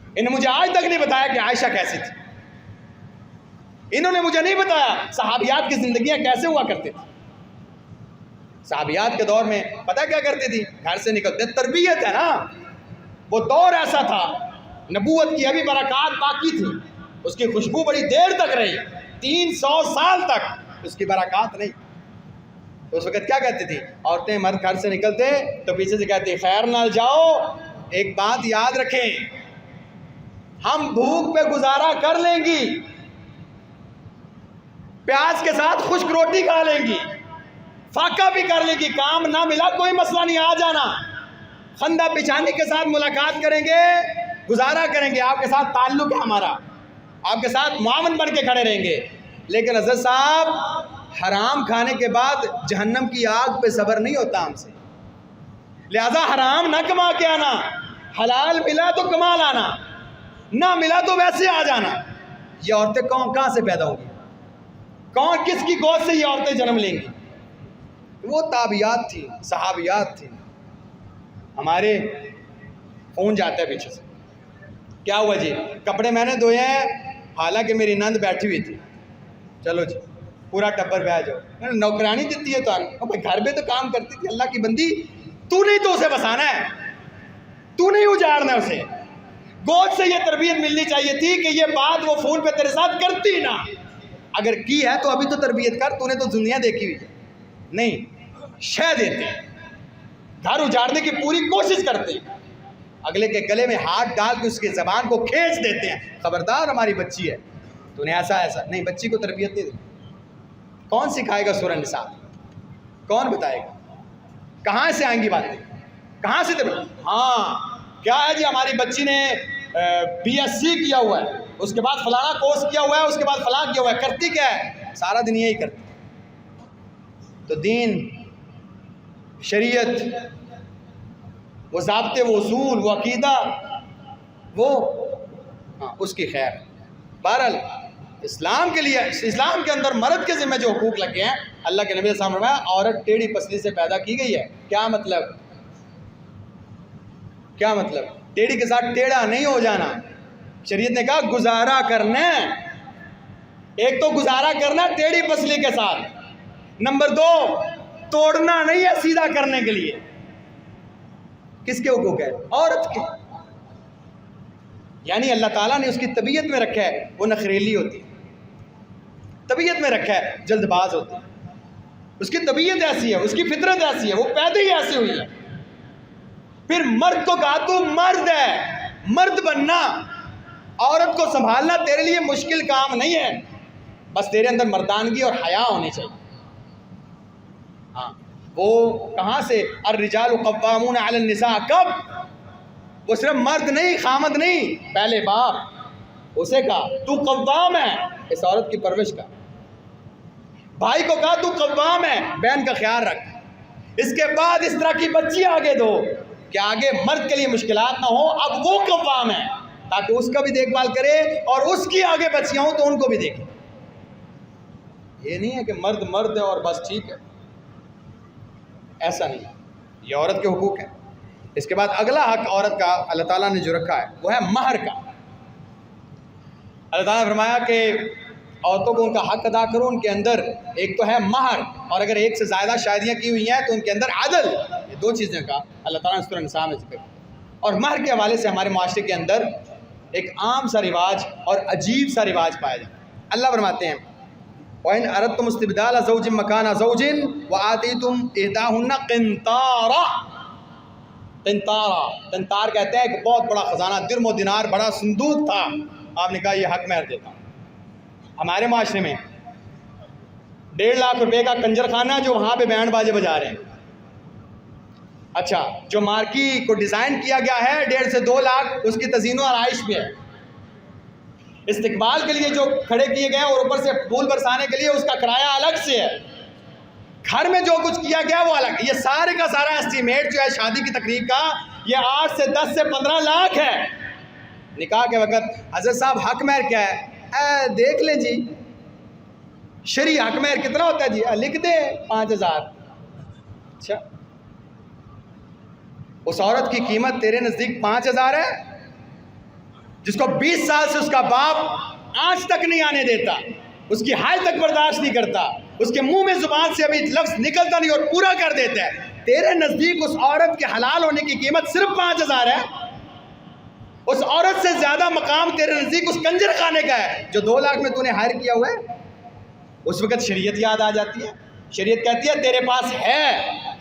انہوں نے مجھے آج تک نہیں بتایا کہ عائشہ کیسی تھی, انہوں نے مجھے نہیں بتایا صحابیات کی زندگیاں کیسے ہوا کرتی تھی. صحابیات کے دور میں پتہ کیا کرتی تھی, گھر سے نکلتے, تربیت ہے نا, وہ دور ایسا تھا, نبوت کی ابھی برکات باقی تھی, اس کی خوشبو بڑی دیر تک رہی, 300 سال تک اس کی برکات نہیں. تو اس وقت کیا کہتی تھی عورتیں, مرد گھر سے نکلتے تو پیچھے سے کہتے خیر نال جاؤ, ایک بات یاد رکھیں, ہم بھوک پہ گزارا کر لیں گی, پیاز کے ساتھ خشک روٹی کھا لیں گی, فاقہ بھی کر لیں گی, کام نہ ملا کوئی مسئلہ نہیں, آ جانا, خندہ پچھانی کے ساتھ ملاقات کریں گے, گزارا کریں گے, آپ کے ساتھ تعلق ہے ہمارا, آپ کے ساتھ معاون بن کے کھڑے رہیں گے. لیکن حضرت صاحب حرام کھانے کے بعد جہنم کی آگ پہ صبر نہیں ہوتا ہم سے, لہذا حرام نہ کما کے آنا, حلال ملا تو کما لانا, نہ ملا تو ویسے آ جانا. یہ عورتیں کہاں سے پیدا ہوں گی, کون کس کی گود سے یہ عورتیں جنم لیں گی؟ وہ تابعیات تھی, صحابیات تھی. ہمارے فون جاتا ہے پیچھے سے, کیا ہوا جی, کپڑے میں نے دھوئے ہیں, حالانکہ میری نند بیٹھی ہوئی تھی، چلو جی پورا ٹبر بہ جاؤ، نوکرانی دیتی ہے تو گھر پہ تو کام کرتی تھی، اللہ کی بندی تو نہیں تو اسے بسانا ہے، تو نہیں اجاڑنا اسے. گود سے یہ تربیت ملنی چاہیے تھی کہ یہ بات وہ فون پہ تیرے ساتھ کرتی نہ، اگر کی ہے تو ابھی تو تربیت کر، تو نے تو دنیا دیکھی ہوئی ہے. نہیں، شے دیتے ہیں، گھر اجاڑنے کی پوری کوشش کرتے ہیں، اگلے کے گلے میں ہاتھ ڈال کے اس کی زبان کو کھینچ دیتے ہیں، خبردار ہماری بچی ہے تو نے ایسا نہیں. بچی کو تربیت دے دے. کون سکھائے گا سورہ نساء؟ کون بتائے گا؟ کہاں سے آئیں گی باتیں؟ کہاں سے ہاں کیا ہے جی ہماری بچی نے BSc کیا ہوا ہے، اس کے بعد فلانا کورس کیا ہوا ہے، اس کے بعد فلاں کیا ہوا ہے، کرتی کیا ہے؟ سارا دن یہی کرتی. تو دین، شریعت، وہ ضابطے، وہ اصول، وہ عقیدہ، وہ اس کی خیر. بہرحال اسلام کے لیے، اسلام کے اندر مرد کے ذمہ جو حقوق لگے ہیں، اللہ کے نبی صلی اللہ علیہ وسلم نے فرمایا عورت ٹیڑھی پسلی سے پیدا کی گئی ہے. کیا مطلب؟ کیا مطلب؟ ٹیڑھی کے ساتھ ٹیڑھا نہیں ہو جانا. شریعت نے کہا گزارا کرنا، ایک تو گزارا کرنا ٹیڑھی پسلی کے ساتھ، نمبر 2 توڑنا نہیں ہے سیدھا کرنے کے لیے. کس کے حقوق ہے؟ عورت کے. یعنی اللہ تعالیٰ نے اس کی طبیعت میں رکھا ہے وہ نخریلی ہوتی ہے، طبیعت میں رکھا ہے جلد باز ہوتی ہے، اس کی طبیعت ایسی ہے، اس کی فطرت ایسی ہے، وہ پیدا ہی ایسی ہوئی ہے. پھر مرد کو کہا تو مرد ہے، مرد بننا، عورت کو سنبھالنا تیرے لیے مشکل کام نہیں ہے، بس تیرے اندر مردانگی اور حیا ہونی چاہیے. ہاں وہ کہاں سے الرجال قوامون علی النساء؟ کب؟ وہ صرف مرد نہیں، خامد نہیں، پہلے باپ اسے کہا تو قوام ہے، اس عورت کی پرورش کا. بھائی کو کہا تو قوام ہے، بہن کا خیال رکھ. اس کے بعد اس طرح کی بچی آگے دو کہ آگے مرد کے لیے مشکلات نہ ہو. اب وہ قوام ہے تاکہ اس کا بھی دیکھ بھال کرے اور اس کی آگے بچیاں ہوں تو ان کو بھی دیکھے. یہ نہیں ہے کہ مرد مرد ہے اور بس ٹھیک ہے، ایسا نہیں. یہ عورت کے حقوق ہیں. اس کے بعد اگلا حق عورت کا اللہ تعالیٰ نے جو رکھا ہے وہ ہے مہر کا. اللہ تعالیٰ نے فرمایا کہ عورتوں کو ان کا حق ادا کرو. ان کے اندر ایک تو ہے مہر، اور اگر ایک سے زیادہ شادیاں کی ہوئی ہیں تو ان کے اندر عدل. یہ 2 چیزیں کا اللہ تعالیٰ نے سورہ نساء میں ذکر. اور مہر کے حوالے سے ہمارے معاشرے کے اندر ایک عام سا رواج اور عجیب سا رواج پایا جاتا ہے. اللہ فرماتے ہیں وَإِنْ أَرَدْتُمُ اسْتِبْدَالَ زَوْجٍ مَكَانَ زَوْجٍ وَآتَيْتُمْ إِحْدَاهُنَّ قِنْطَارًا. قنطار کہتے ہیں کہ بہت بڑا خزانہ، درم و دینار، بڑا صندوق تھا. آپ نے کہا یہ حق مہر دیتا ہوں. ہمارے معاشرے میں 1.5 لاکھ روپے کا کنجر خانہ جو وہاں پہ بینڈ باجے بجا رہے ہیں. اچھا جو مارکی کو ڈیزائن کیا گیا ہے 1.5 سے 2 لاکھ اس کی تزئین و آرائش بھی ہے. استقبال کے لیے جو کھڑے کیے گئے اور اوپر سے پھول برسانے کے لیے اس کا کرایہ الگ سے ہے. گھر میں جو کچھ کیا گیا وہ الگ. یہ سارے کا سارا ایسٹیمیٹ جو ہے شادی کی تقریب کا یہ 8 سے 10 سے 15 لاکھ ہے. نکاح کے وقت حضرت صاحب حق مہر کیا ہے؟ دیکھ لیں جی شرعی حق مہر کتنا ہوتا ہے جی؟ لکھ دے 5000. اچھا اس عورت کی قیمت تیرے نزدیک 5000 ہے جس کو 20 سال سے اس کا باپ آج تک نہیں آنے دیتا، اس کی حال تک برداشت نہیں کرتا، اس کے منہ میں زبان سے ابھی لفظ نکلتا نہیں اور پورا کر دیتا ہے. تیرے نزدیک اس عورت کے حلال ہونے کی قیمت صرف 5000 ہے. اس عورت سے زیادہ مقام تیرے نزدیک اس کنجر خانے کا ہے جو 2 لاکھ میں تو نے ہائر کیا ہوا ہے. اس وقت شریعت یاد آ جاتی ہے. شریعت کہتی ہے تیرے پاس ہے،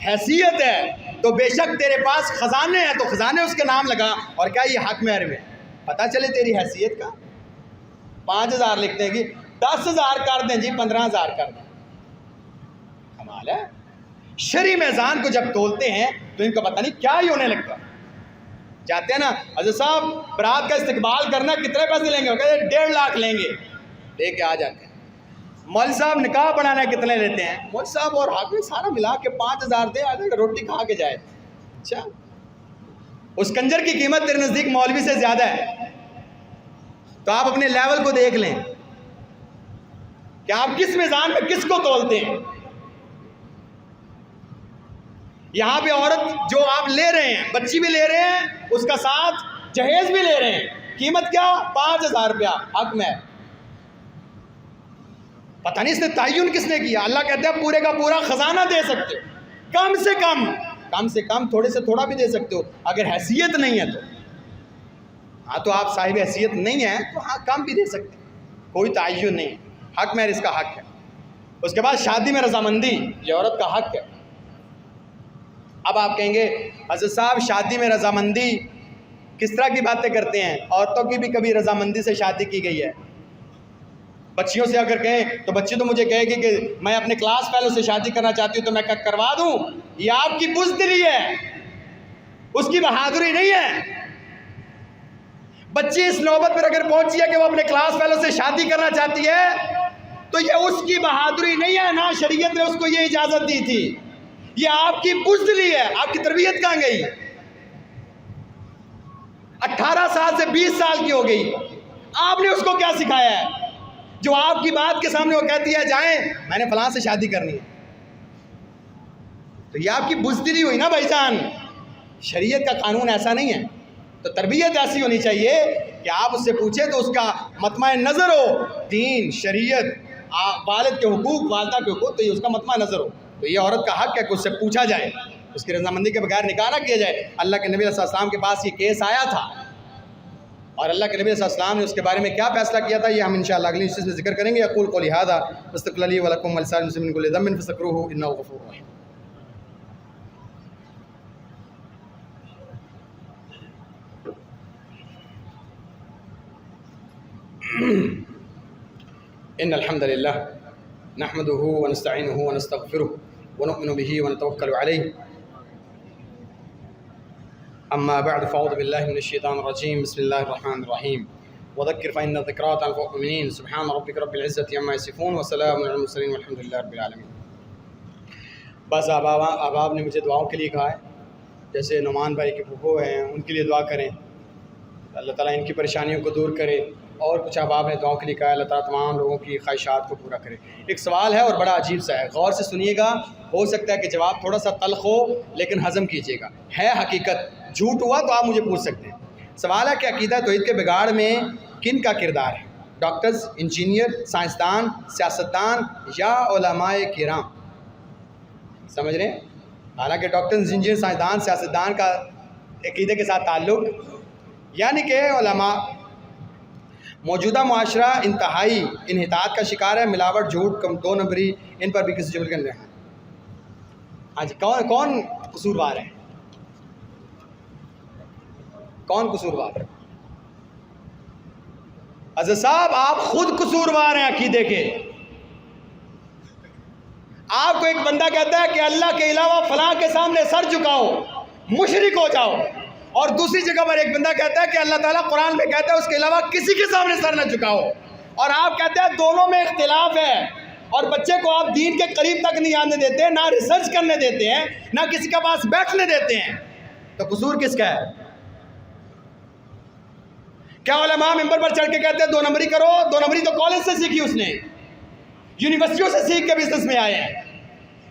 حیثیت ہے تو بے شک تیرے پاس خزانے ہیں تو خزانے اس کے نام لگا. اور کیا یہ حق مہر میں پتہ چلے تیری حیثیت کا. 5000 لکھتے ہیں کہ 10,000 کر دیں جی، 15,000 کر دیں. کمال ہے. شرعی میزان کو جب تولتے ہیں تو ان کو پتہ نہیں کیا ہی ہونے لگتا. جاتے ہیں نا حضرت صاحب برات کا استقبال کرنا کتنے پیسے لیں گے؟ وہ کہتے ہیں 1.5 لاکھ لیں گے. لے کے آ جاتے ہیں. مول صاحب نکاح بنانا کتنے لیتے ہیں؟ مول صاحب اور حاکم سارا ملا کے 5,000 دے، آدھے روٹی کھا کے جائے. اچھا اس کنجر کی قیمت تیرے نزدیک مولوی سے زیادہ ہے تو آپ اپنے لیول کو دیکھ لیں کہ آپ کس میزان میں کس کو تولتے ہیں. یہاں پہ عورت جو آپ لے رہے ہیں، بچی بھی لے رہے ہیں، اس کا ساتھ جہیز بھی لے رہے ہیں. قیمت کیا؟ 5,000 روپیہ حق میں. پتہ نہیں اس نے تعین کس نے کیا. اللہ کہتے ہیں پورے کا پورا خزانہ دے سکتے ہو, کم سے کم تھوڑے سے تھوڑا بھی دے سکتے ہو. اگر حیثیت نہیں ہے تو ہاں, تو آپ صاحب حیثیت نہیں ہیں تو ہاں کم بھی دے سکتے, کوئی تعین نہیں. حق میں اس کا حق ہے. اس کے بعد شادی میں رضامندی, یہ عورت کا حق ہے. اب آپ کہیں گے حضرت صاحب شادی میں رضامندی کس طرح کی باتیں کرتے ہیں؟ عورتوں کی بھی کبھی رضامندی سے شادی کی گئی ہے. بچیوں سے اگر کہیں تو بچی تو مجھے کہے گی کہ میں اپنے کلاس فیلو سے شادی کرنا چاہتی ہوں تو میں کروا دوں. یہ آپ کی بزدلی ہے, اس کی بہادری نہیں ہے. بچی اس نوبت پر اگر پہنچی ہے کہ وہ اپنے کلاس فیلو سے شادی کرنا چاہتی ہے تو یہ اس کی بہادری نہیں ہے, نہ شریعت نے اس کو یہ اجازت دی تھی. یہ آپ کی بزدلی ہے. آپ کی تربیت کہاں گئی؟ 18 سال سے 20 سال کی ہو گئی, آپ نے اس کو کیا سکھایا ہے جو آپ کی بات کے سامنے وہ کہتی ہے جائیں میں نے فلاں سے شادی کرنی ہے؟ تو یہ آپ کی بزدلی ہوئی نا بھائی جان. شریعت کا قانون ایسا نہیں ہے. تو تربیت ایسی ہونی چاہیے کہ آپ اس سے پوچھیں تو اس کا مطمع نظر ہو دین, شریعت, والد کے حقوق, والدہ کے حقوق, تو یہ اس کا مطمع نظر ہو. تو یہ عورت کا حق ہے کہ اس سے پوچھا جائے, اس کی رضامندی کے بغیر نکاح نہ کیا جائے. اللہ کے نبی صلی اللہ علیہ وسلم کے پاس یہ کیس آیا تھا اور اللہ کے نبی صلی اللہ علیہ وسلم نے اس کے بارے میں کیا فیصلہ کیا تھا یہ ہم انشاءاللہ اگلی چیز میں ذکر کریں گے. اقول قولی ھذا واستغفر لی ولکم ولسائر المسلمین من کل ذنب فاستغفروہ انہ غفور رحیم. ان الحمد للہ نحمده ونستعینه ونستغفره ونؤمن به ونتوکل علیہ. اما بعد فاعوذ باللہ من الشیطان الرجیم. بسم اللہ الرحمن الرحیم. وذکر فإن الذکریٰ تنفع المؤمنین. سبحان ربک رب العزة عما یصفون وسلام علی المرسلین والحمد للہ رب العالمین. بعض احباب نے مجھے دعاؤں کے لیے کہا ہے, جیسے نعمان بھائی کے پھپھو ہیں ان کے لیے دعا کریں, اللہ تعالیٰ ان کی پریشانیوں کو دور کرے. اور کچھ احباب نے دعاؤں کے لیے کہا ہے اللہ تعالیٰ تمام لوگوں کی خواہشات کو پورا کرے. ایک سوال ہے اور بڑا عجیب سا ہے, غور سے سنیے گا, ہو سکتا ہے کہ جواب تھوڑا سا تلخ ہو لیکن ہضم کیجیے گا. ہے حقیقت, جھوٹ ہوا تو آپ مجھے پوچھ سکتے ہیں. سوال ہے کہ عقیدہ توحید کے بگاڑ میں کن کا کردار ہے؟ ڈاکٹرز, انجینئر, سائنسدان, سیاستدان یا علماء کرام؟ سمجھ رہے ہیں؟ حالانکہ ڈاکٹرز, انجینئر, سائنسدان, سیاستدان کا عقیدے کے ساتھ تعلق, یعنی کہ علماء. موجودہ معاشرہ انتہائی انحطاط کا شکار ہے. ملاوٹ, جھوٹ, دو نمبری, ان پر بھی کسی جمل کرنے ہیں. ہاں جی, کون قصوروار ہے؟ کون قصوروار ہے؟ حضرت صاحب آپ خود قصوروار ہیں عقیدے کے. آپ کو ایک بندہ کہتا ہے کہ اللہ کے علاوہ فلاں کے سامنے سر جھکاؤ, مشرک ہو جاؤ, اور دوسری جگہ پر ایک بندہ کہتا ہے کہ اللہ تعالیٰ قرآن میں کہتا ہے اس کے علاوہ کسی کے سامنے سر نہ جھکاؤ, اور آپ کہتے ہیں دونوں میں اختلاف ہے, اور بچے کو آپ دین کے قریب تک نہیں آنے دیتے, نہ ریسرچ کرنے دیتے ہیں, نہ کسی کے پاس بیٹھنے دیتے ہیں. تو قصور کس کا ہے؟ کیا علماء ممبر پر چڑھ کے کہتے ہیں 2 نمبری کرو؟ 2 نمبری تو کالج سے سیکھی اس نے, یونیورسٹیوں سے سیکھ کے بزنس میں آئے ہیں.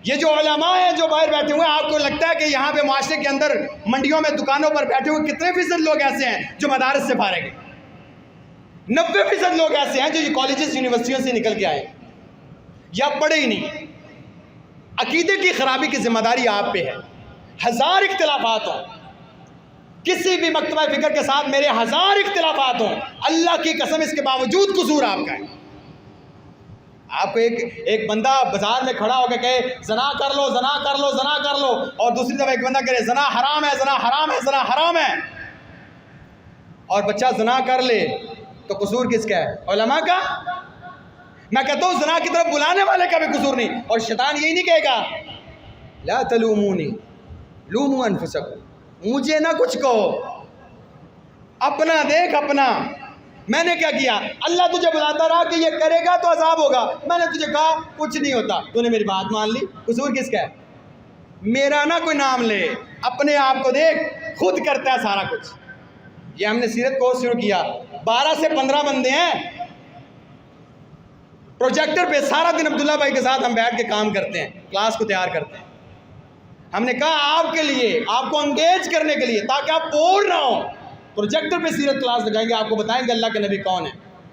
یہ جو علماء ہیں جو باہر بیٹھے ہوئے ہیں, آپ کو لگتا ہے کہ یہاں پہ معاشرے کے اندر منڈیوں میں دکانوں پر بیٹھے ہوئے کتنے فیصد لوگ ایسے ہیں جو مدارس سے فارغ ہیں؟ 90% لوگ ایسے ہیں جو یہ کالجز, یونیورسٹیوں سے نکل کے آئے یا پڑھے ہی نہیں. عقیدے کی خرابی کی ذمہ داری آپ پہ ہے. 1000 اختلافات ہوں, کسی بھی مکتبہ فکر کے ساتھ میرے 1000 اختلافات ہوں, اللہ کی قسم اس کے باوجود قصور آپ کا ہے. آپ کو ایک بندہ بازار میں کھڑا ہو کے کہے زنا کر لو, زنا کر لو, زنا کر لو, اور دوسری طرف ایک بندہ کہے زنا حرام ہے, زنا حرام ہے, زنا حرام ہے, اور بچہ زنا کر لے, تو قصور کس کا ہے؟ علماء کا؟ میں کہتا ہوں زنا کی طرف بلانے والے کا بھی قصور نہیں. اور شیطان یہی نہیں کہے گا لا تلومونی لوموا انفسکم, مجھے نہ کچھ کہو, اپنا دیکھ اپنا. میں نے کیا کیا؟ اللہ تجھے بلاتا رہا کہ یہ کرے گا تو عذاب ہوگا, میں نے تجھے کہا کچھ نہیں ہوتا, تو نے میری بات مان لی. قصور کس کا ہے؟ میرا نہ کوئی نام لے, اپنے آپ کو دیکھ, خود کرتا ہے سارا کچھ. یہ ہم نے سیرت کورس شروع کیا, 12 سے 15 بندے ہیں پروجیکٹر پہ, سارا دن عبداللہ بھائی کے ساتھ ہم بیٹھ کے کام کرتے ہیں, کلاس کو تیار کرتے ہیں. ہم نے کہا آپ کے لیے, آپ کو انگیج کرنے کے لیے, تاکہ آپ بور نہ ہوں, پروجیکٹر پہ سیرت کلاس لگائیں گے, آپ کو بتائیں گے اللہ کے نبی کون ہے.